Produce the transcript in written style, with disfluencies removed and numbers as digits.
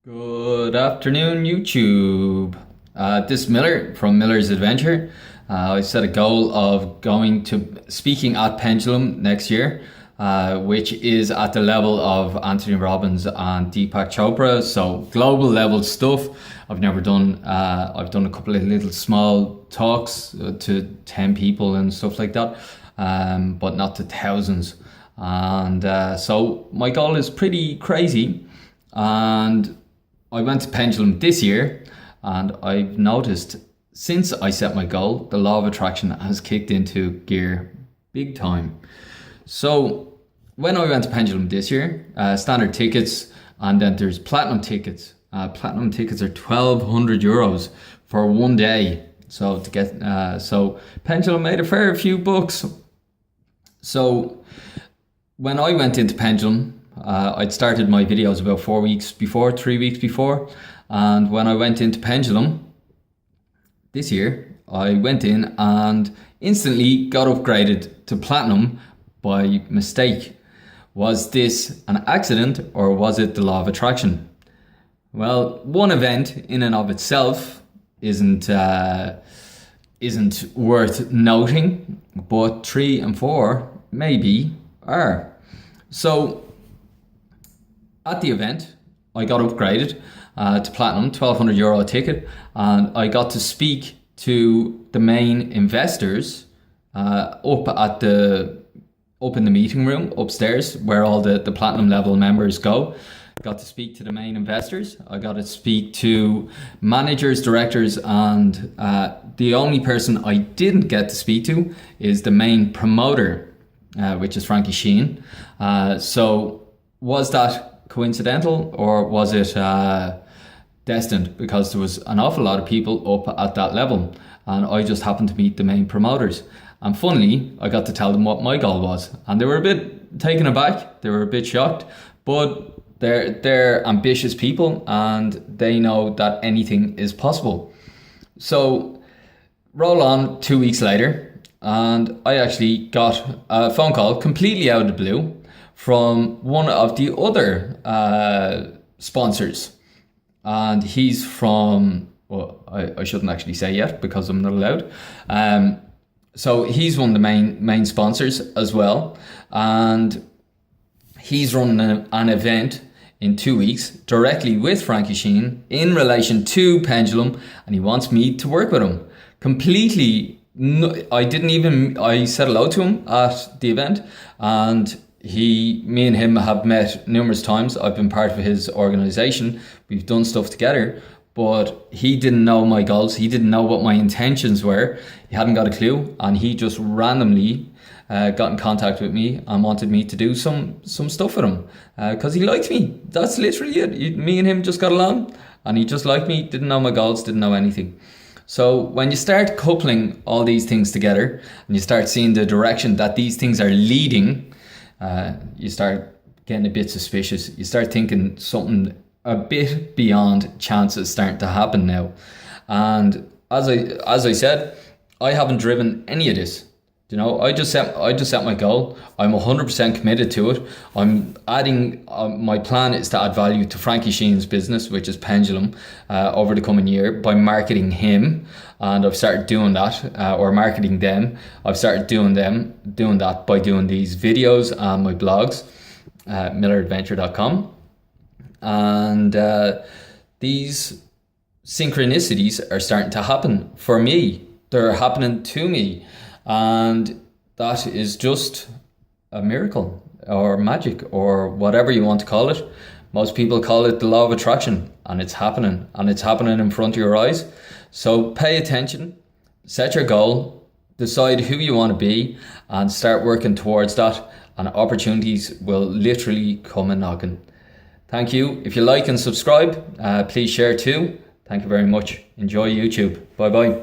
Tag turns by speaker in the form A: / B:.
A: Good afternoon, YouTube. This is Miller from Miller's Adventure. I set a goal of going to speaking at Pendulum next year, which is at the level of Anthony Robbins and Deepak Chopra. So global level stuff. I've never done. I've done a couple of little small talks to 10 people and stuff like that, but not to thousands. And so my goal is pretty crazy, and I went to Pendulum this year, and I've noticed since I set my goal, the law of attraction has kicked into gear big time. So when I went to Pendulum this year, standard tickets, and then there's platinum tickets. Platinum tickets are €1,200 for one day. So to get so Pendulum made a fair few bucks. So when I went into Pendulum, I'd started my videos about 3 weeks before, and when I went into Pendulum this year, I went in and instantly got upgraded to platinum by mistake. Was this an accident, or was it the law of attraction? Well, one event in and of itself isn't worth noting, but 3 and 4 maybe are. So at the event, I got upgraded to platinum, €1,200 ticket, and I got to speak to the main investors up in the meeting room upstairs, where all the platinum level members go. Got to speak to the main investors. I got to speak to managers, directors, and the only person I didn't get to speak to is the main promoter, which is Frankie Sheen. So was that coincidental, or was it destined? Because there was an awful lot of people up at that level, and I just happened to meet the main promoters. And funnily, I got to tell them what my goal was, and they were a bit taken aback. They were a bit shocked, but they're ambitious people, and they know that anything is possible. So roll on 2 weeks later, and I actually got a phone call completely out of the blue from one of the other sponsors, and he's from, well, I shouldn't actually say yet because I'm not allowed. So he's one of the main sponsors as well, and he's running an event in 2 weeks directly with Frankie Sheen in relation to Pendulum, and he wants me to work with him completely. I said hello to him at the event, and me and him have met numerous times. I've been part of his organization. We've done stuff together, but he didn't know my goals. He didn't know what my intentions were. He hadn't got a clue, and he just randomly got in contact with me and wanted me to do some stuff with him because he liked me. That's literally it. Me and him just got along, and he just liked me. Didn't know my goals. Didn't know anything. So when you start coupling all these things together, and you start seeing the direction that these things are leading, you start getting a bit suspicious. You start thinking something a bit beyond chance is starting to happen now. And as I said, I haven't driven any of this. You know, I just set my goal. I'm 100% committed to it. I'm adding. My plan is to add value to Frankie Sheen's business, which is Pendulum, over the coming year by marketing him, and I've started doing that, or marketing them. I've started doing that by doing these videos and my blogs, MillerAdventure.com, and these synchronicities are starting to happen for me. They're happening to me. And that is just a miracle or magic or whatever you want to call it. Most people call it the law of attraction, and it's happening, and it's happening in front of your eyes. So pay attention, set your goal, decide who you want to be, and start working towards that, and opportunities will literally come a knocking. Thank you. If you like and subscribe, please share too. Thank you very much. Enjoy YouTube. Bye bye.